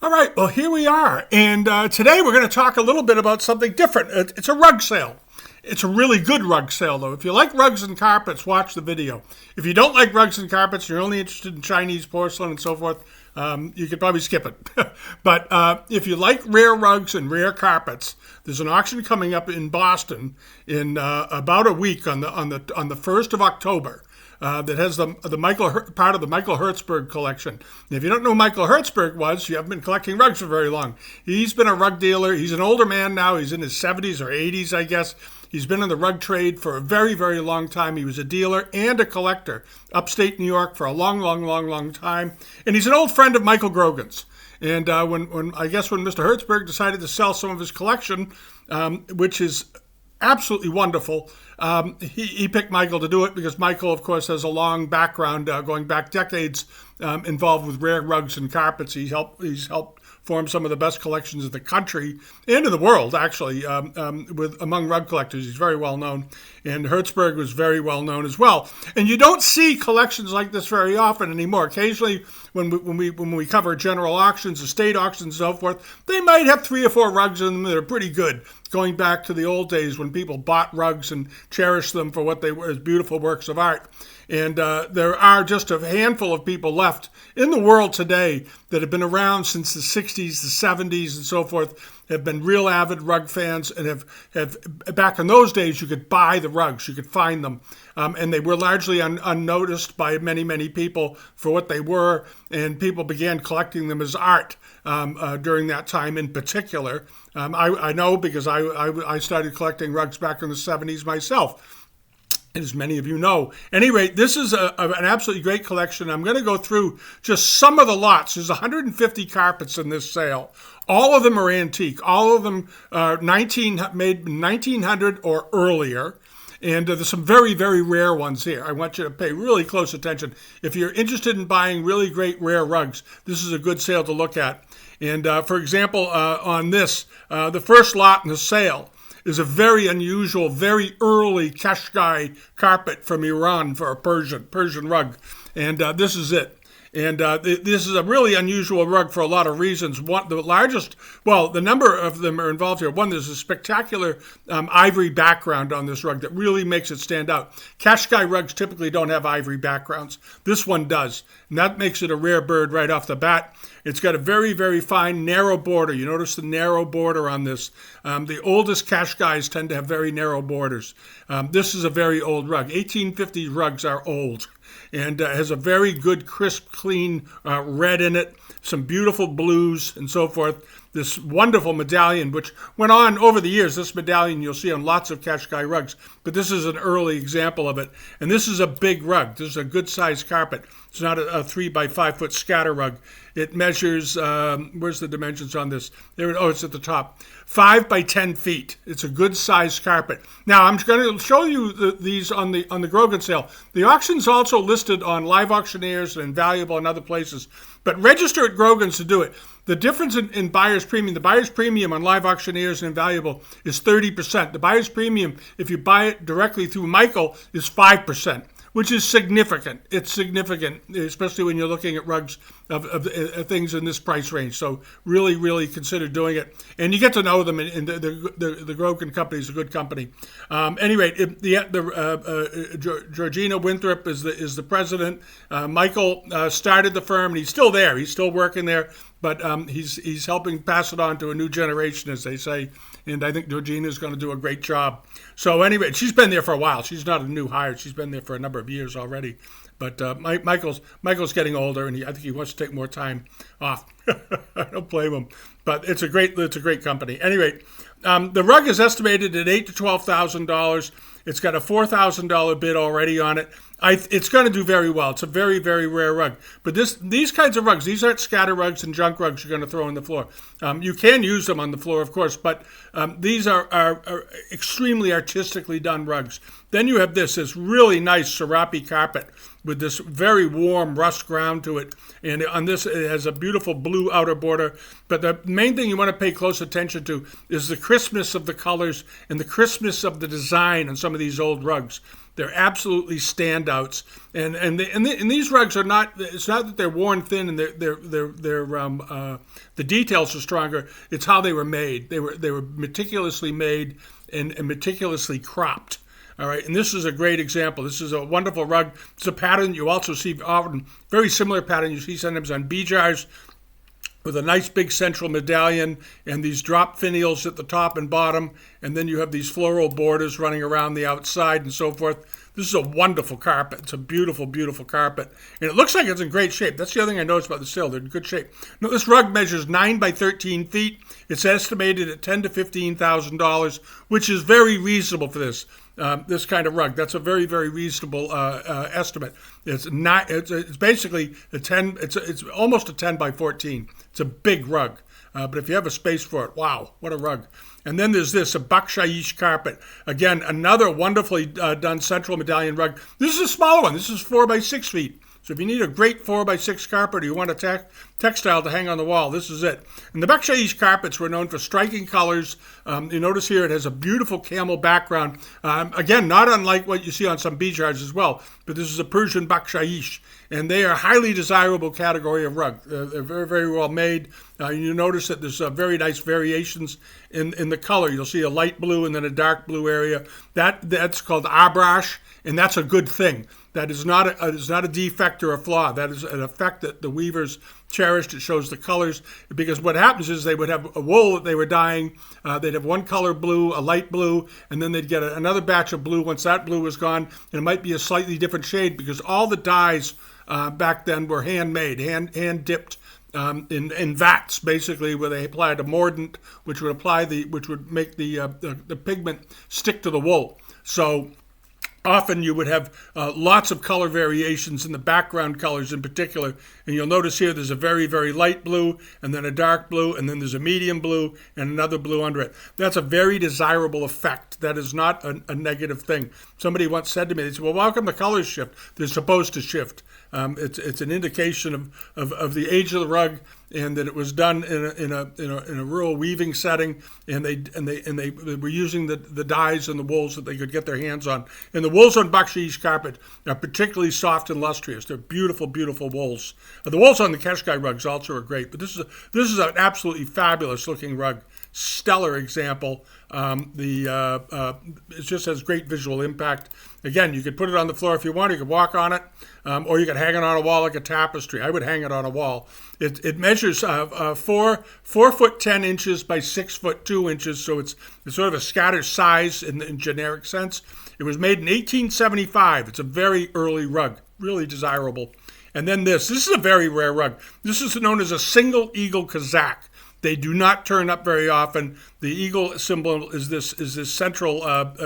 All right, well, here we are. And today we're going to talk a little bit about something different. It's a rug sale. It's a really good rug sale, though. If you like rugs and carpets, watch the video. If you don't like rugs and carpets, you're only interested in Chinese porcelain and so forth, you could probably skip it. But if you like rare rugs and rare carpets, there's an auction coming up in Boston in about a week on the 1st of October. That has the part of the Michael Hertzberg collection. And if you don't know who Michael Hertzberg was, you haven't been collecting rugs for very long. He's been a rug dealer. He's an older man now. He's in his 70s or 80s, I guess. He's been in the rug trade for a very, very long time. He was a dealer and a collector upstate New York for a long time. And he's an old friend of Michael Grogan's. And when Mr. Hertzberg decided to sell some of his collection, which is absolutely wonderful. He picked Michael to do it because Michael, of course, has a long background going back decades involved with rare rugs and carpets. He's helped form some of the best collections in the country and in the world, actually, among rug collectors. He's very well known, and Hertzberg was very well known as well. And you don't see collections like this very often anymore. Occasionally, when we cover general auctions, estate auctions, and so forth, they might have 3 or 4 rugs in them that are pretty good, going back to the old days when people bought rugs and cherished them for what they were as beautiful works of art. And there are just a handful of people left in the world today that have been around since the 60s, the 70s, and so forth, have been real avid rug fans, and have back in those days, you could buy the rugs, you could find them. And they were largely unnoticed by many people for what they were, and people began collecting them as art during that time in particular. I know because I started collecting rugs back in the 70s myself, as many of you know. At any rate, this is an absolutely great collection. I'm going to go through just some of the lots. There's 150 carpets in this sale. All of them are antique. All of them are made 1900 or earlier. And there's some very, very rare ones here. I want you to pay really close attention. If you're interested in buying really great rare rugs, this is a good sale to look at. And for example, on this, the first lot in the sale is a very unusual, very early Qashqai carpet from Iran for a Persian rug. And this is it. And this is a really unusual rug for a lot of reasons. The number of them are involved here. One, there's a spectacular ivory background on this rug that really makes it stand out. Qashqai rugs typically don't have ivory backgrounds. This one does. And that makes it a rare bird right off the bat. It's got a very, very fine, narrow border. You notice the narrow border on this. The oldest Qashqais tend to have very narrow borders. This is a very old rug. 1850s rugs are old. And has a very good, crisp, clean red in it, some beautiful blues and so forth. This wonderful medallion, which went on over the years. This medallion you'll see on lots of Qashqai rugs, but this is an early example of it. And this is a big rug. This is a good-sized carpet. It's not a 3 by 5 foot scatter rug. It measures, where's the dimensions on this? It's at the top. 5 by 10 feet. It's a good-sized carpet. Now, I'm going to show you these on the Grogan sale. The auction's also listed on Live Auctioneers and Invaluable and other places, but register at Grogan's to do it. The difference in buyer's premium, the buyer's premium on Live Auctioneers and Invaluable is 30%. The buyer's premium, if you buy it directly through Michael, is 5%. Which is significant. It's significant, especially when you're looking at rugs of things in this price range. So really consider doing it. And you get to know them, and the Grogan company is a good company. Anyway, Georgina Winthrop is the president. Michael started the firm, and he's still there. He's still working there. But he's helping pass it on to a new generation, as they say. And I think Georgina is going to do a great job. So anyway, she's been there for a while. She's not a new hire. She's been there for a number of years already. But Michael's getting older, and I think he wants to take more time off. I don't blame him. But it's a great company. Anyway, the rug is estimated at $8,000 to $12,000. It's got a $4,000 bid already on it. It's going to do very well. It's a very, very rare rug. But these kinds of rugs, these aren't scatter rugs and junk rugs you're going to throw on the floor. You can use them on the floor, of course, but these are extremely artistically done rugs. Then you have this really nice Serapi carpet with this very warm rust ground to it. And on this, it has a beautiful blue outer border. But the main thing you want to pay close attention to is the crispness of the colors and the crispness of the design on some of these old rugs. They're absolutely standouts, and these rugs are not. It's not that they're worn thin and the details are stronger. It's how they were made. They were meticulously made and meticulously cropped. All right, and this is a great example. This is a wonderful rug. It's a pattern you also see often, very similar pattern you see sometimes on Bijars, with a nice big central medallion and these drop finials at the top and bottom, and then you have these floral borders running around the outside and so forth. This is a wonderful carpet. It's a beautiful, beautiful carpet. And it looks like it's in great shape. That's the other thing I noticed about the sale. They're in good shape. Now, this rug measures 9 by 13 feet. It's estimated at $10,000 to $15,000, which is very reasonable for this kind of rug. That's a very, very reasonable estimate. It's not. It's basically a 10. It's almost a 10 by 14. It's a big rug. But if you have a space for it, wow, what a rug. And then there's this, a Bakshaish carpet. Again, another wonderfully done central medallion rug. This is a smaller one. This is 4 by 6 feet. So if you need a great 4 by 6 carpet or you want a textile to hang on the wall, this is it. And the Bakshaish carpets were known for striking colors. You notice here it has a beautiful camel background. Again, not unlike what you see on some Bijars as well, but this is a Persian Bakshaish. And they are a highly desirable category of rug. They're very, very well made. You notice that there's very nice variations in the color. You'll see a light blue and then a dark blue area. That's called abrash, and that's a good thing. That is not a defect or a flaw. That is an effect that the weavers cherished. It shows the colors, because what happens is they would have a wool that they were dyeing. They'd have one color blue, a light blue, and then they'd get another batch of blue once that blue was gone, and it might be a slightly different shade because all the dyes back then were handmade, hand dipped in vats, basically, where they applied a mordant, which would make the pigment stick to the wool. So often you would have lots of color variations in the background colors in particular. And you'll notice here there's a very, very light blue, and then a dark blue, and then there's a medium blue, and another blue under it. That's a very desirable effect. That is not a negative thing. Somebody once said to me, they said, well, how come the colors shift? They're supposed to shift. It's an indication of the age of the rug, and that it was done in a rural weaving setting, and they were using the dyes and the wools that they could get their hands on. And the wools on Bakshaish carpet are particularly soft and lustrous. They're beautiful, beautiful wools. The wools on the Qashqai rugs also are great, but this is an absolutely fabulous looking rug. Stellar example. It just has great visual impact. Again, you could put it on the floor if you want. You could walk on it, or you could hang it on a wall like a tapestry. I would hang it on a wall. It measures 4 foot 10 inches by 6 foot 2 inches, so it's sort of a scattered size in generic sense. It was made in 1875. It's a very early rug, really desirable. And then this is a very rare rug. This is known as a single eagle Kazak. They do not turn up very often. The eagle symbol is this central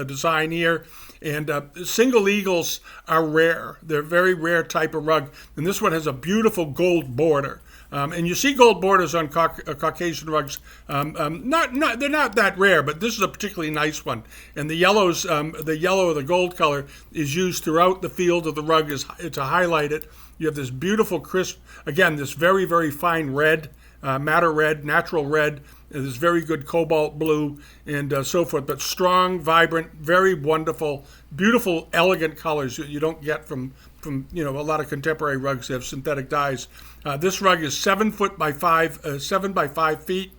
design here. And single eagles are rare. They're a very rare type of rug. And this one has a beautiful gold border. And you see gold borders on Caucasian rugs. They're not that rare, but this is a particularly nice one. And the yellow or the gold color is used throughout the field of the rug to highlight it. You have this beautiful crisp, again, this very, very fine red, madder red, natural red, this very good cobalt blue, and so forth, but strong, vibrant, very wonderful, beautiful, elegant colors that you don't get from a lot of contemporary rugs that have synthetic dyes. This rug is 7 by 5 feet,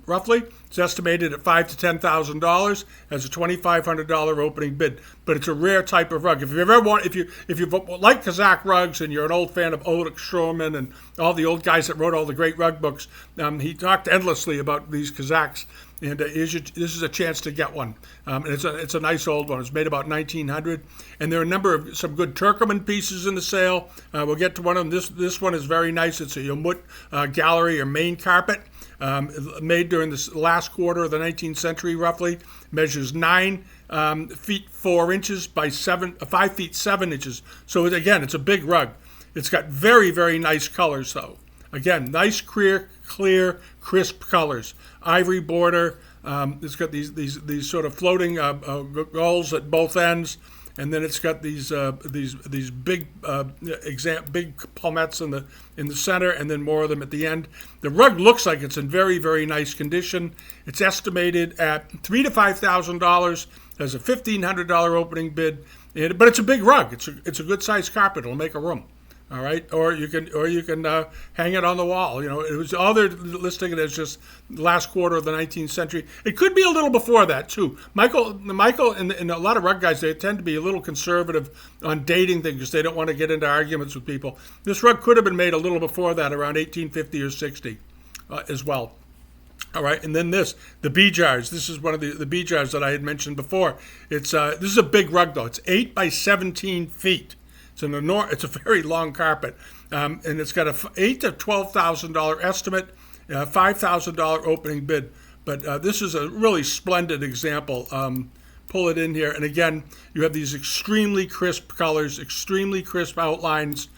roughly. It's estimated at $5,000 to $10,000. Has a $2,500 opening bid, but it's a rare type of rug. If you like Kazakh rugs and you're an old fan of Ulrich Schurman and all the old guys that wrote all the great rug books, he talked endlessly about these Kazakz. And this is a chance to get one. And it's a nice old one. It's made about 1900. And there are a number of some good Turkoman pieces in the sale. We'll get to one of them. This one is very nice. It's a Yomut gallery or main carpet. Made during the last quarter of the 19th century, roughly. Measures 9 feet 4 inches by 5 feet 7 inches. So again, it's a big rug. It's got very, very nice colors, though. Again, nice, clear, crisp colors. Ivory border. It's got these sort of floating gulls at both ends. and then it's got these big big palmettes in the center, and then more of them at the end. The rug looks like it's in very, very nice condition. It's estimated at $3,000 to $5,000. Has a $1,500 opening bid, but it's a big rug. It's a good sized carpet. It'll make a room. All right, or you can hang it on the wall. You know, it was all they're listing it as just last quarter of the 19th century. It could be a little before that too. Michael, and a lot of rug guys, they tend to be a little conservative on dating things because they don't want to get into arguments with people. This rug could have been made a little before that, around 1850 or 60, as well. All right, and then the Bijars. This is one of the Bijars that I had mentioned before. This is a big rug though. It's 8 by 17 feet. It's a very long carpet, and it's got a $8,000 to $12,000 estimate, $5,000 opening bid. But this is a really splendid example. Pull it in here, and again, you have these extremely crisp colors, extremely crisp outlines,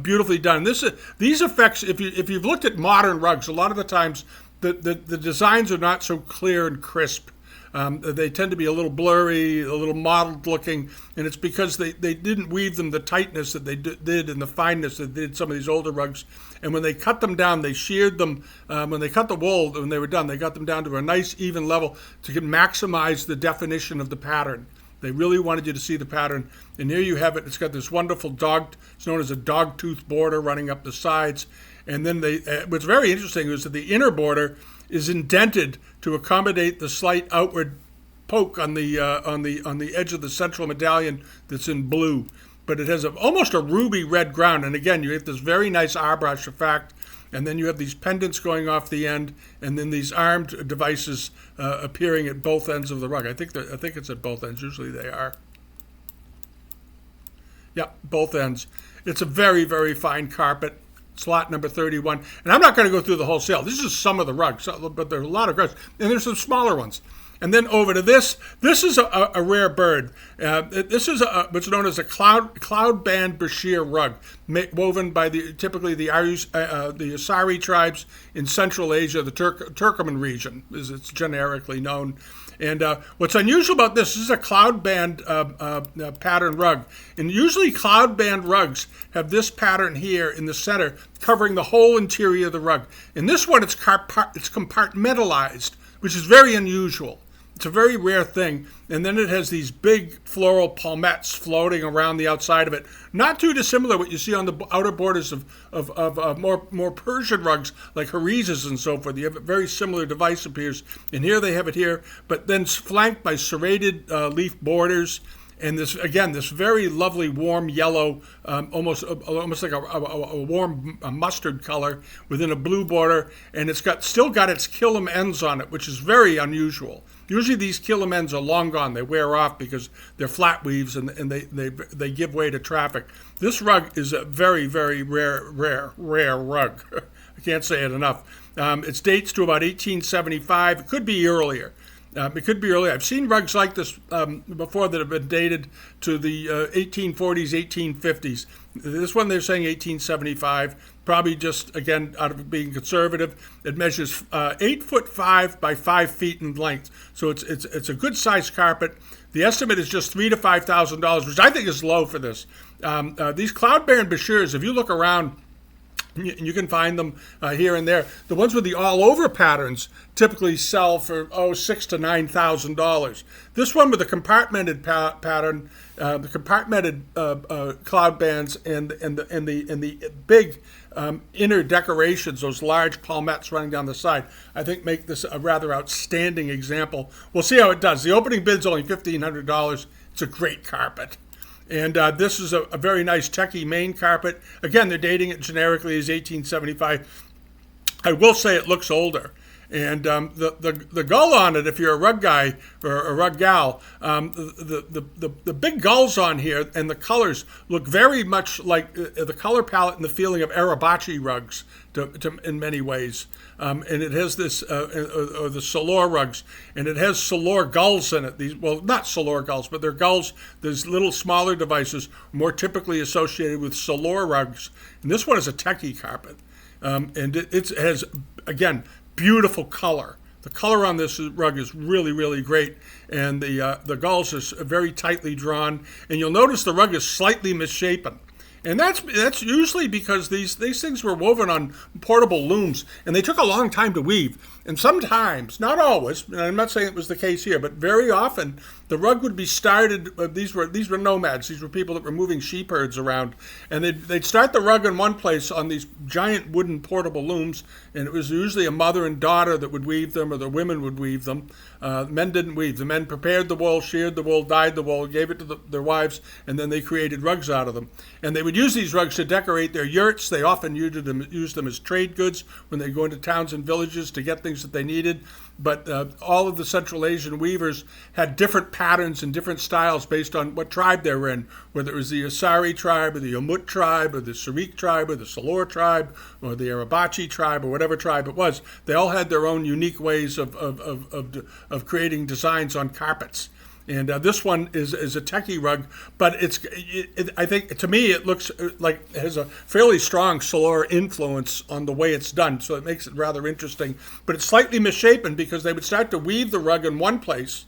beautifully done. These effects, if you've looked at modern rugs, a lot of the times the designs are not so clear and crisp. They tend to be a little blurry, a little mottled looking, and it's because they didn't weave them the tightness that they did and the fineness that they did some of these older rugs. And when they cut them down, they sheared them. When they cut the wool, when they were done, they got them down to a nice even level to maximize the definition of the pattern. They really wanted you to see the pattern. And here you have it. It's got this wonderful it's known as a dog tooth border running up the sides. And then what's very interesting is that the inner border is indented to accommodate the slight outward poke on the edge of the central medallion that's in blue. But it has almost a ruby red ground, and again you get this very nice airbrush effect, and then you have these pendants going off the end, and then these armed devices appearing at both ends of the rug. I think it's at both ends. Usually they are. Yeah, both ends. It's a very, very fine carpet. Slot number 31. And I'm not going to go through the whole sale. This is some of the rugs, but there's a lot of rugs. And there's some smaller ones. And then over to this. This is a rare bird. This is what's known as a Cloudband Beshir rug, woven by typically the Ersari tribes in Central Asia, the Turkoman region, as it's generically known. And what's unusual about this is a cloudband pattern rug. And usually cloudband rugs have this pattern here in the center, covering the whole interior of the rug. In this one, it's compartmentalized, which is very unusual. It's a very rare thing. And then it has these big floral palmettes floating around the outside of it. Not too dissimilar what you see on the outer borders of more Persian rugs like Heriz's and so forth. You have a very similar device appears. And here they have it here, but then flanked by serrated leaf borders. And this very lovely warm yellow, almost like a warm mustard color within a blue border, and it's still got its killam ends on it, which is very unusual. Usually these killam ends are long gone; they wear off because they're flat weaves and they give way to traffic. This rug is a very, very rare rug. I can't say it enough. It dates to about 1875. It could be earlier. I've seen rugs like this before that have been dated to the 1840s, 1850s. This one they're saying 1875, probably just, again, out of being conservative. It measures 8'5" by 5 feet in length. So it's a good sized carpet. The estimate is just $3,000 to $5,000, which I think is low for this. These Cloudband Beshirs, if you look around, you can find them here and there. The ones with the all-over patterns typically sell for $6,000 to $9,000. This one with the compartmented pattern, the compartmented cloud bands, and the big inner decorations, those large palmettes running down the side, I think make this a rather outstanding example. We'll see how it does. The opening bid's only $1,500. It's a great carpet. And this is a very nice Tekke main carpet. Again, they're dating it generically as 1875. I will say it looks older. And the gull on it, if you're a rug guy or a rug gal, the big gulls on here and the colors look very much like the color palette and the feeling of Arabachi rugs in many ways. And it has this, or the Salor rugs, and it has Salor gulls in it. Not Salor gulls, but they're gulls. There's little smaller devices more typically associated with Salor rugs. And this one is a Tekke carpet. And it has, again, beautiful color The color on this rug is really, really great, and the gulls are very tightly drawn. And you'll notice the rug is slightly misshapen. And that's usually because these things were woven on portable looms, and they took a long time to weave. And sometimes, not always, and I'm not saying it was the case here, but very often the rug would be started. These were nomads. These were people that were moving sheep herds around, and they'd start the rug in one place on these giant wooden portable looms, and it was usually a mother and daughter that would weave them, or the women would weave them. Men didn't weave. The men prepared the wool, sheared the wool, dyed the wool, gave it to their wives, and then they created rugs out of them. And they would use these rugs to decorate their yurts. They often used them as trade goods when they go into towns and villages to get things that they needed. But all of the Central Asian weavers had different patterns and different styles based on what tribe they were in, whether it was the Ersari tribe or the Yomut tribe or the Sichure tribe or the Sichure tribe or the Arabachi tribe or whatever tribe it was. They all had their own unique ways of creating designs on carpets. And this one is a Tekke rug, but I think, to me, it looks like it has a fairly strong Sichure influence on the way it's done, so it makes it rather interesting. But it's slightly misshapen because they would start to weave the rug in one place,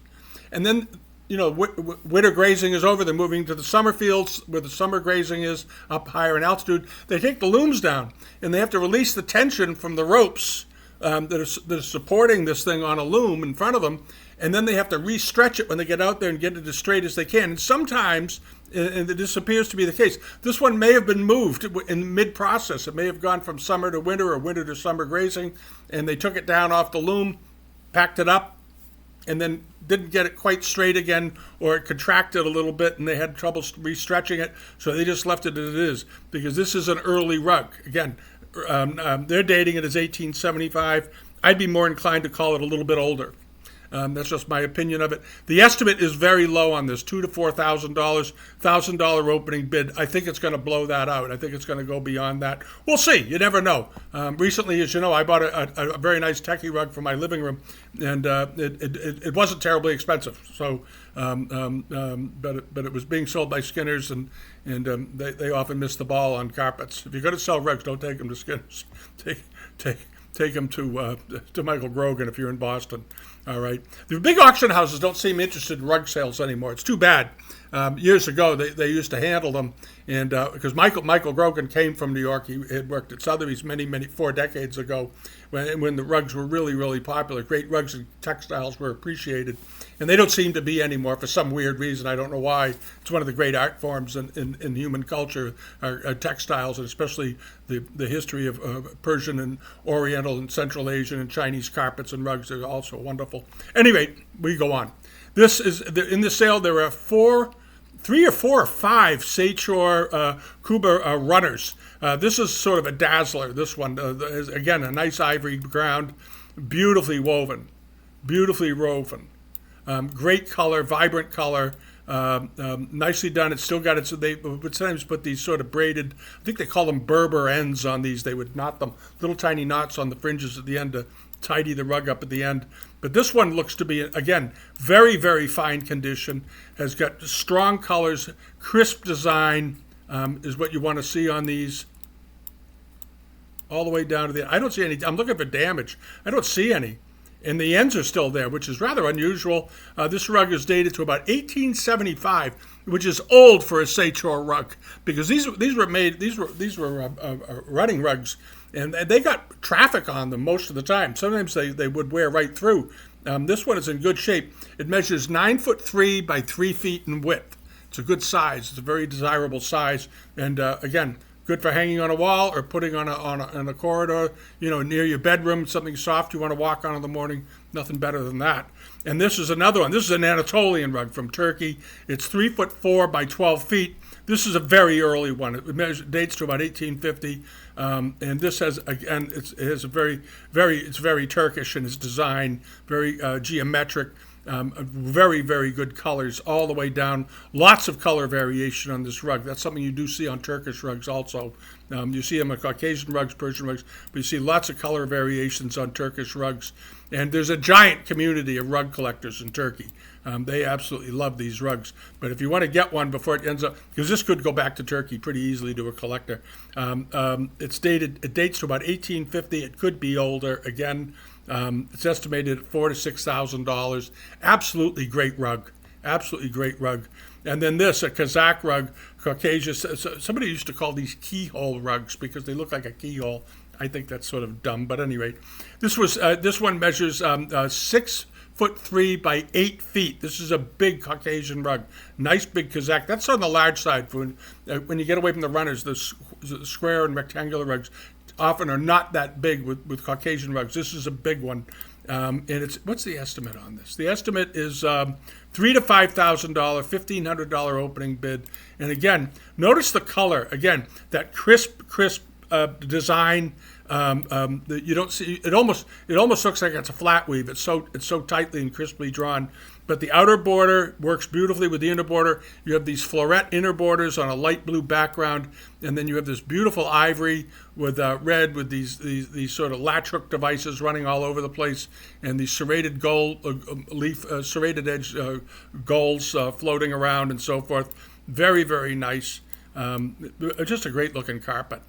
and then, winter grazing is over. They're moving to the summer fields where the summer grazing is up higher in altitude. They take the looms down, and they have to release the tension from the ropes that are supporting this thing on a loom in front of them. And then they have to re-stretch it when they get out there and get it as straight as they can. And sometimes, and this appears to be the case, this one may have been moved in mid-process. It may have gone from summer to winter or winter to summer grazing, and they took it down off the loom, packed it up, and then didn't get it quite straight again, or it contracted a little bit and they had trouble re-stretching it, so they just left it as it is, because this is an early rug. Again, they're dating it as 1875. I'd be more inclined to call it a little bit older. That's just my opinion of it. The estimate is very low on this, $2,000 to $4,000, $1,000 opening bid. I think it's going to blow that out. I think it's going to go beyond that. We'll see. You never know. Recently, as you know, I bought a very nice Tekke rug for my living room, and it wasn't terribly expensive. So, but it was being sold by Skinners, and they often miss the ball on carpets. If you're going to sell rugs, don't take them to Skinners. Take them to Michael Grogan if you're in Boston. All right. The big auction houses don't seem interested in rug sales anymore. It's too bad. Years ago, they used to handle them, and because Michael Grogan came from New York, he had worked at Sotheby's 4 decades ago, when the rugs were really, really popular. Great rugs and textiles were appreciated, and they don't seem to be anymore for some weird reason. I don't know why. It's one of the great art forms in human culture, are textiles, and especially the history of Persian and Oriental and Central Asian and Chinese carpets and rugs are also wonderful. Anyway, we go on. This is in the sale. There are 3 or 4 or 5 Sichure Kuba runners. This is sort of a dazzler. This one is, again, a nice ivory ground, beautifully woven. Great color, vibrant color, nicely done. It's still got they would sometimes put these sort of braided, I think they call them Berber ends on these. They would knot them, little tiny knots on the fringes at the end to tidy the rug up at the end. But this one looks to be, again, very, very fine condition, has got strong colors, crisp design is what you want to see on these. All the way down to the, I don't see any, I'm looking for damage. I don't see any. And the ends are still there, which is rather unusual. This rug is dated to about 1875, which is old for a Sichure rug, because these were running rugs, and they got traffic on them most of the time. Sometimes they would wear right through. This one is in good shape. It measures 9'3" by 3 feet in width. It's a good size. It's a very desirable size, and again, good for hanging on a wall or putting on a corridor, near your bedroom, something soft you want to walk on in the morning. Nothing better than that. And this is another one. This is an Anatolian rug from Turkey. It's 3'4" by 12 feet. This is a very early one. It dates to about 1850. And this has, again, it's very Turkish in its design, very geometric. Very, very good colors all the way down. Lots of color variation on this rug. That's something you do see on Turkish rugs also. You see them on Caucasian rugs, Persian rugs, but you see lots of color variations on Turkish rugs. And there's a giant community of rug collectors in Turkey. They absolutely love these rugs. But if you want to get one before it ends up, because this could go back to Turkey pretty easily to a collector. It dates to about 1850. It could be older. Again, It's estimated at $4,000 to $6,000. Absolutely great rug. Absolutely great rug. And then this, a Kazakh rug, Caucasian. Somebody used to call these keyhole rugs because they look like a keyhole. I think that's sort of dumb, but at any rate, this one measures 6'3" by 8 feet. This is a big Caucasian rug, nice big Kazakh. That's on the large side. For when you get away from the runners, the square and rectangular rugs often are not that big with Caucasian rugs. This is a big one. And what's the estimate on this? The estimate is $3,000 to $5,000, $1,500 opening bid. And again, notice the color. Again, that crisp design. You don't see it. Almost looks like it's a flat weave. It's so tightly and crisply drawn. But the outer border works beautifully with the inner border. You have these floret inner borders on a light blue background, and then you have this beautiful ivory with red with these sort of latch hook devices running all over the place, and these serrated gold serrated edge gulls floating around and so forth. Very, very nice. Just a great looking carpet.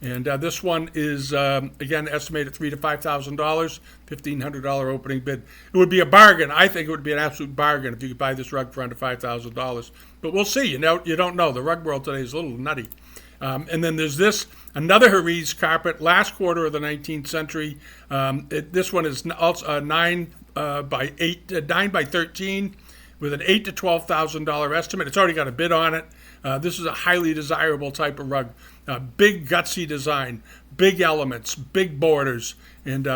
And this one is, again, estimated $3,000 to $5,000, $1,500 opening bid. It would be a bargain. I think it would be an absolute bargain if you could buy this rug for under $5,000. But we'll see. You don't know. The rug world today is a little nutty. And then there's another Heriz carpet, last quarter of the 19th century. This one is also 9 by 13 with an $8,000 to $12,000 estimate. It's already got a bid on it. This is a highly desirable type of rug. Big, gutsy design, big elements, big borders, and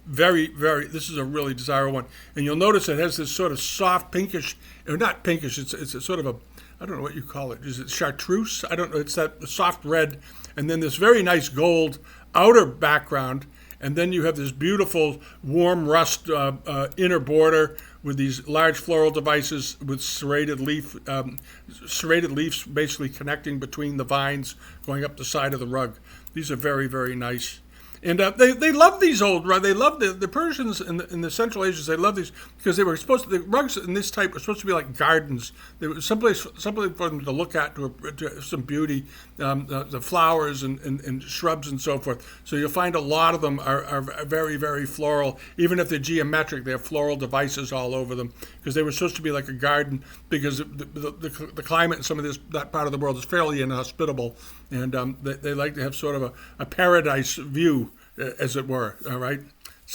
this is a really desirable one. And you'll notice it has this sort of soft pinkish, or not pinkish, it's a sort of I don't know what you call it. Is it chartreuse? I don't know. It's that soft red. And then this very nice gold outer background. And then you have this beautiful warm rust inner border with these large floral devices with serrated leaves basically connecting between the vines going up the side of the rug. These are very, very nice. And they love these old rugs. They love the Persians and the Central Asians. They love these because the rugs in this type were supposed to be like gardens. They were someplace for them to look at to some beauty, the flowers and shrubs and so forth. So you'll find a lot of them are very, very floral. Even if they're geometric, they have floral devices all over them because they were supposed to be like a garden because the climate in some of that part of the world is fairly inhospitable. And they like to have sort of a paradise view, as it were. All right.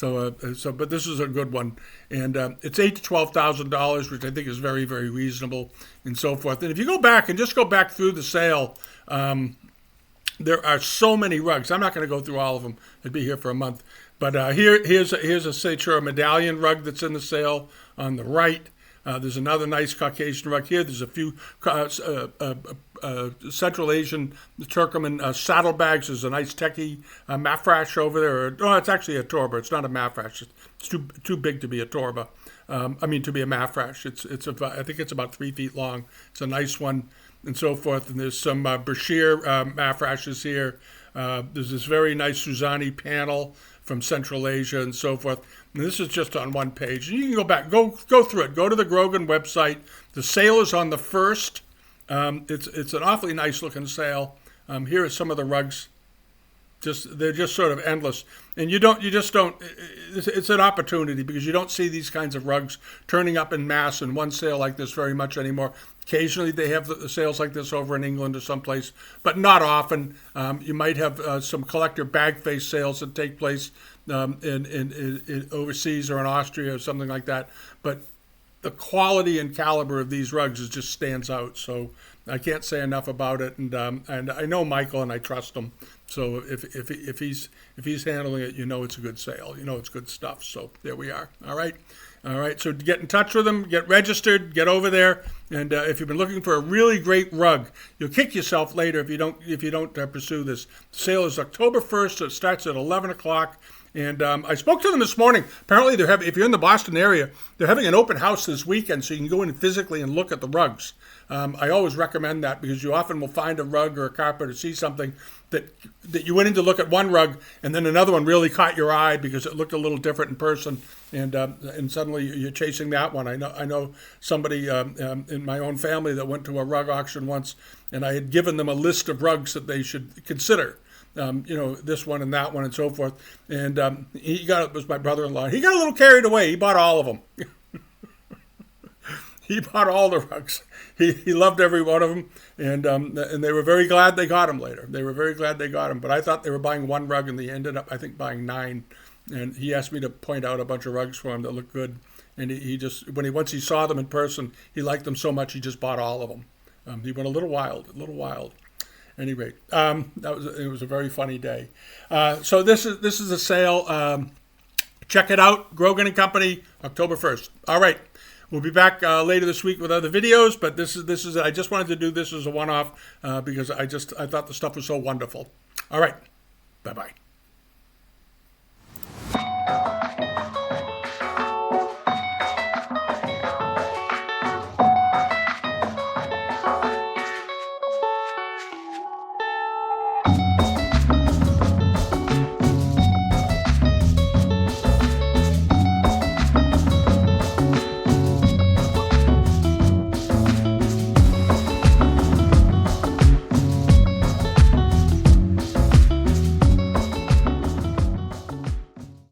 But this is a good one, and it's $8,000 to $12,000, which I think is very, very reasonable, and so forth. And if you go back through the sale, there are so many rugs. I'm not going to go through all of them. I'd be here for a month. But here's a Sichure medallion rug that's in the sale on the right. There's another nice Caucasian rug here. There's a few Central Asian Turkoman saddlebags. There's a nice Tekke mafresh over there. No, it's actually a torba. It's not a mafresh. It's too big to be a torba. To be a mafresh. I think it's about 3 feet long. It's a nice one, and so forth. And there's some Berhir mafreshes here. There's this very nice Suzani panel from Central Asia and so forth. And this is just on one page. And you can go back, go through it. Go to the Grogan website. The sale is on the 1st. It's an awfully nice looking sale. Here are some of the rugs. They're just sort of endless. And it's an opportunity because you don't see these kinds of rugs turning up in mass in one sale like this very much anymore. Occasionally they have the sales like this over in England or someplace, but not often. You might have some collector bag face sales that take place in overseas or in Austria or something like that. But the quality and caliber of these rugs just stands out. So I can't say enough about it. And I know Michael and I trust him. So if he's handling it, it's a good sale. It's good stuff. So there we are. All right. So get in touch with them, get registered, get over there. And if you've been looking for a really great rug, you'll kick yourself later if you don't pursue this. The sale is October 1st. So it starts at 11 o'clock. And I spoke to them this morning. Apparently, if you're in the Boston area, they're having an open house this weekend, so you can go in physically and look at the rugs. I always recommend that because you often will find a rug or a carpet or see something that you went in to look at one rug, and then another one really caught your eye because it looked a little different in person, and suddenly you're chasing that one. I know somebody in my own family that went to a rug auction once, and I had given them a list of rugs that they should consider. this one and that one and so forth. And it was my brother-in-law. He got a little carried away. He bought all of them. He bought all the rugs. He loved every one of them, and they were very glad they got them later. They were very glad they got them, but I thought they were buying one rug, and they ended up, I think, buying 9. And he asked me to point out a bunch of rugs for him that looked good. And he just, once he saw them in person, he liked them so much he just bought all of them. He went a little wild. At any rate, it was a very funny day. So this is a sale. Check it out, Grogan and Company, October 1st. All right. We'll be back later this week with other videos, but this is I just wanted to do this as a one-off because I thought the stuff was so wonderful. All right. Bye-bye.